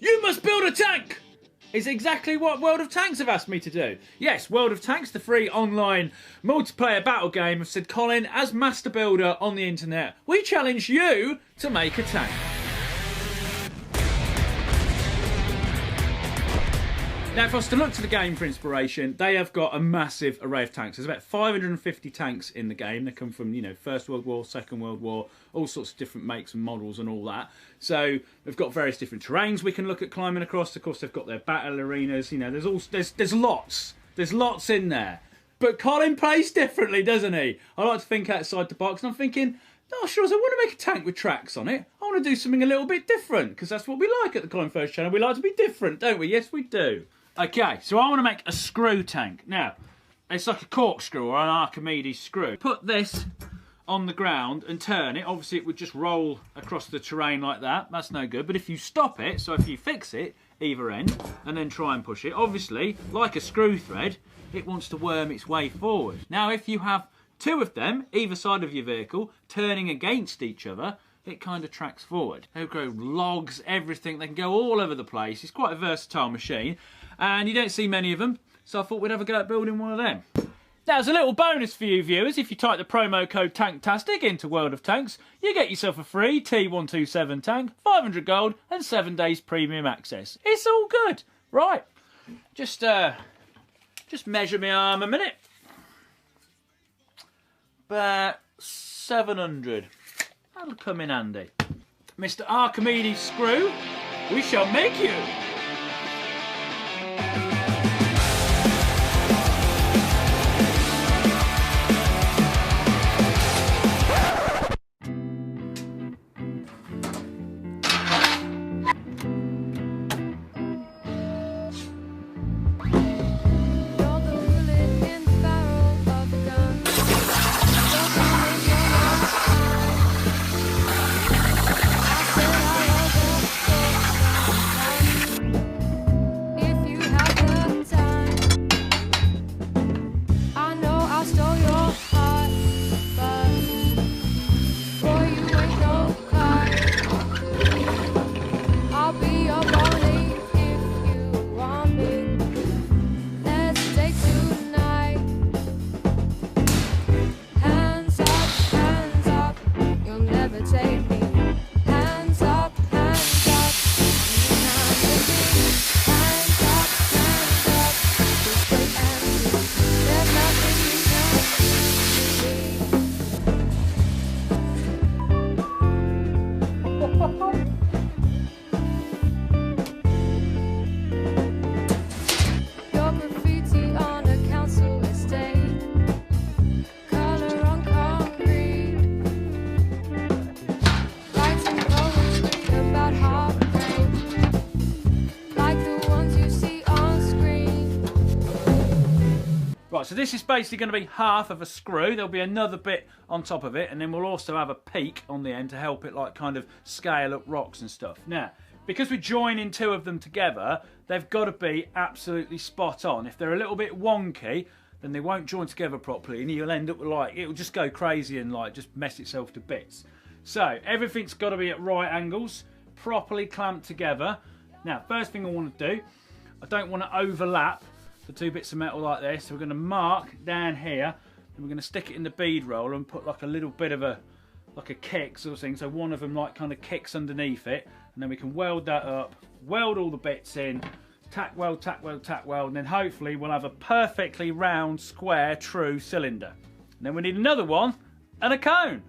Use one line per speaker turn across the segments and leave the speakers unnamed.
You must build a tank! Is exactly what World of Tanks have asked me to do. Yes, World of Tanks, the free online multiplayer battle game, have said, Colin, as master builder on the internet, we challenge you to make a tank. Now, if I was to look to the game for inspiration, they have got a massive array of tanks. There's about 550 tanks in the game. They come from, you know, First World War, Second World War, all sorts of different makes and models and all that. So they've got various different terrains we can look at climbing across. Of course, they've got their battle arenas. You know, there's lots. There's lots in there. But Colin plays differently, doesn't he? I like to think outside the box, and I'm thinking, oh, sure, I want to make a tank with tracks on it. I want to do something a little bit different, because that's what we like at the Colin First channel. We like to be different, don't we? Yes, we do. Okay, so I want to make a screw tank. Now, it's like a corkscrew or an Archimedes screw. Put this on the ground and turn it. Obviously, it would just roll across the terrain like that. That's no good. But if you stop it, so if you fix it, either end, and then try and push it, obviously, like a screw thread, it wants to worm its way forward. Now, if you have two of them, either side of your vehicle, turning against each other, it kind of tracks forward. They grow logs, everything. They can go all over the place. It's quite a versatile machine. And you don't see many of them, so I thought we'd have a go at building one of them. Now, as a little bonus for you viewers, if you type the promo code TANKTASTIC into World of Tanks, you get yourself a free T127 tank, 500 gold, and 7 days premium access. It's all good. Right, just measure my arm a minute. About 700. That'll come in handy. Mr. Archimedes Screw, we shall make you. Right, so this is basically going to be half of a screw. There'll be another bit on top of it, and then we'll also have a peak on the end to help it like kind of scale up rocks and stuff. Now, because we're joining two of them together, they've got to be absolutely spot on. If they're a little bit wonky, then they won't join together properly, and you'll end up with like, it'll just go crazy and like just mess itself to bits. So everything's got to be at right angles, properly clamped together. Now, first thing I want to do, I don't want to overlap the two bits of metal like this, so we're going to mark down here, and we're going to stick it in the bead roller and put like a little bit of a kick sort of thing, so one of them like kind of kicks underneath it, and then we can weld that up, weld all the bits in, tack weld, tack weld, tack weld, and then hopefully we'll have a perfectly round, square, true cylinder. And then we need another one and a cone.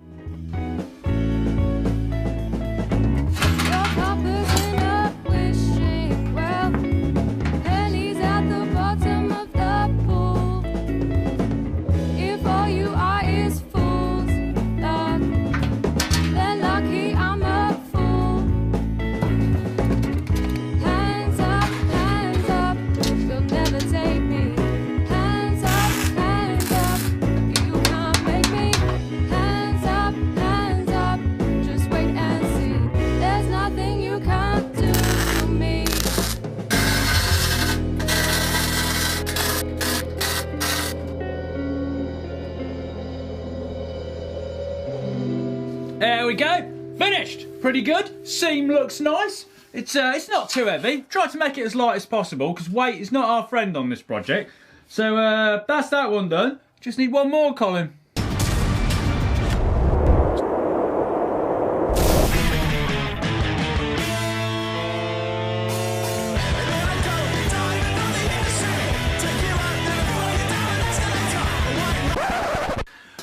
There we go, finished! pretty good. Seam looks nice. It's not too heavy. Try to make it as light as possible because weight is not our friend on this project. So that's that one done. Just need one more, Colin.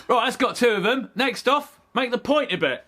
Right, that's got two of them. Next off, make the pointy bit.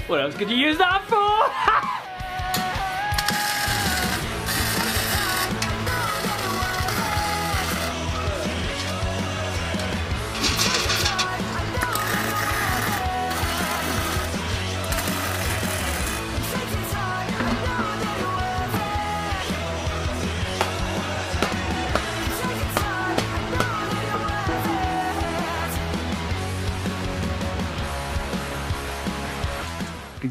What else could you use that for?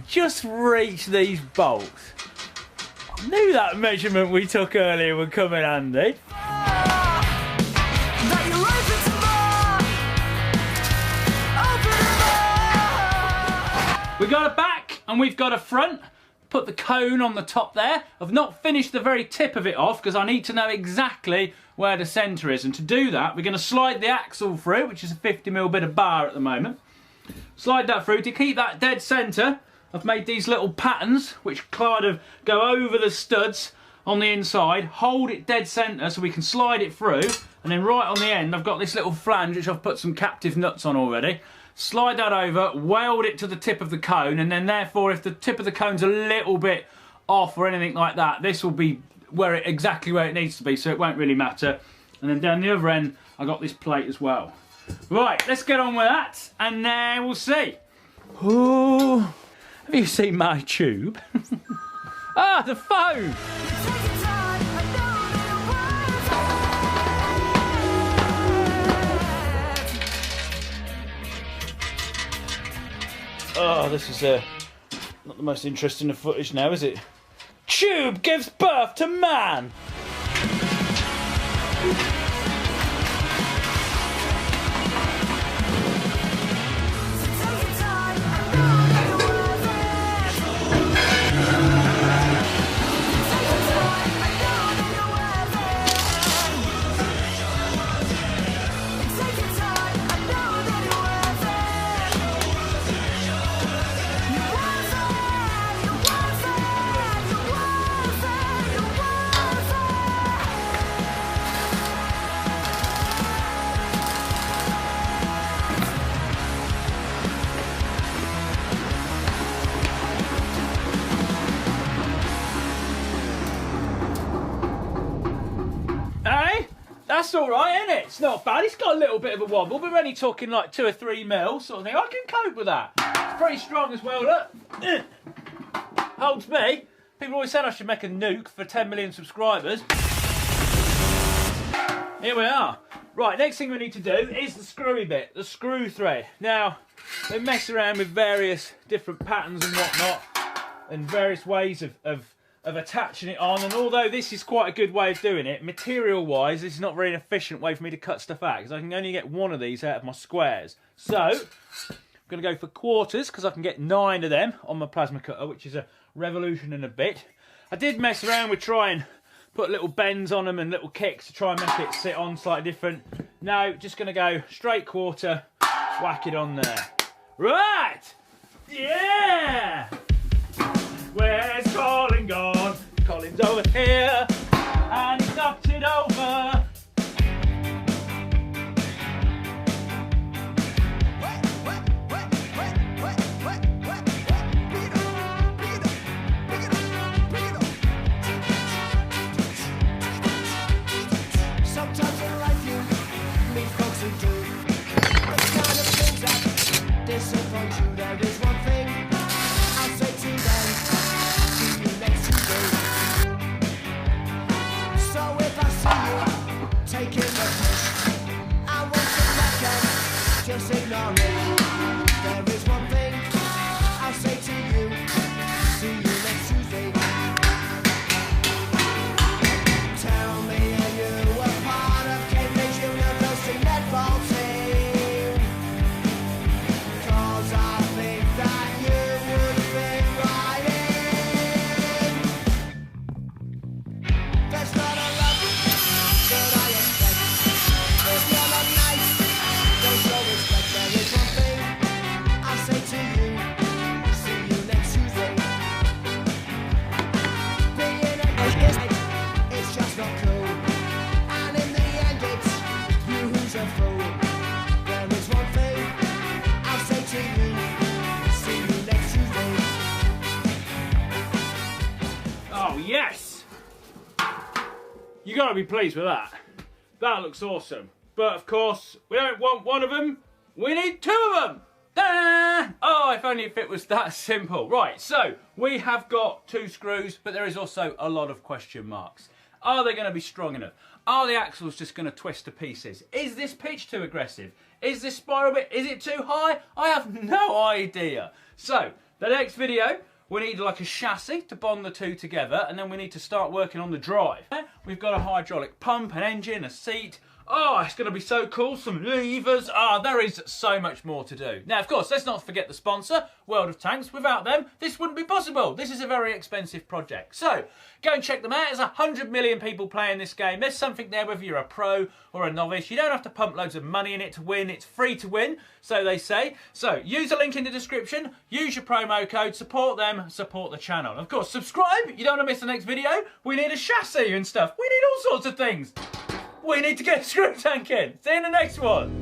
Just reach these bolts. I knew that measurement we took earlier would come in handy. We got a back and we've got a front. Put the cone on the top there. I've not finished the very tip of it off because I need to know exactly where the centre is, and to do that we're going to slide the axle through, which is a 50mm bit of bar at the moment. Slide that through. To keep that dead centre, I've made these little patterns which kind of go over the studs on the inside, hold it dead centre so we can slide it through, and then right on the end I've got this little flange which I've put some captive nuts on already. Slide that over, weld it to the tip of the cone, and then therefore if the tip of the cone's a little bit off or anything like that, this will be exactly where it needs to be, so it won't really matter. And then down the other end I got this plate as well. Right, let's get on with that and then we'll see. Oh, have you seen my tube? Ah, the phone! Oh, this is not the most interesting of footage now, is it? Tube gives birth to man! That's alright, isn't it? It's not bad. It's got a little bit of a wobble, but we're only talking like 2 or 3 mil sort of thing. I can cope with that. It's pretty strong as well, look. Holds me. People always said I should make a nuke for 10 million subscribers. Here we are. Right, next thing we need to do is the screwy bit, the screw thread. Now, they mess around with various different patterns and whatnot, and various ways of attaching it on, and although this is quite a good way of doing it, material wise this is not a very efficient way for me to cut stuff out because I can only get 1 of these out of my squares. So I'm going to go for quarters because I can get 9 of them on my plasma cutter, which is a revolution and a bit. I did mess around with trying put little bends on them and little kicks to try and make it sit on slightly different. No, just going to go straight quarter, whack it on there. Right, yeah. Where's Colin gone? Colin's over here, and he's knocked it over. You got to be pleased with that. That looks awesome. But of course, we don't want one of them. We need two of them. Ta-da! Oh, if only if it was that simple. Right, so we have got 2 screws, but there is also a lot of question marks. Are they going to be strong enough? Are the axles just going to twist to pieces? Is this pitch too aggressive? Is this spiral bit, is it too high? I have no idea. So, the next video, we need like a chassis to bond the two together, and then we need to start working on the drive. We've got a hydraulic pump, an engine, a seat. Oh, it's going to be so cool. Some levers. There is so much more to do. Now, of course, let's not forget the sponsor, World of Tanks. Without them, this wouldn't be possible. This is a very expensive project. So, go and check them out. There's 100 million people playing this game. There's something there whether you're a pro or a novice. You don't have to pump loads of money in it to win. It's free to win, so they say. So, use the link in the description. Use your promo code. Support them. Support the channel. Of course, subscribe. You don't want to miss the next video. We need a chassis and stuff. We need all sorts of things. We need to get a screw tank in. See you in the next one.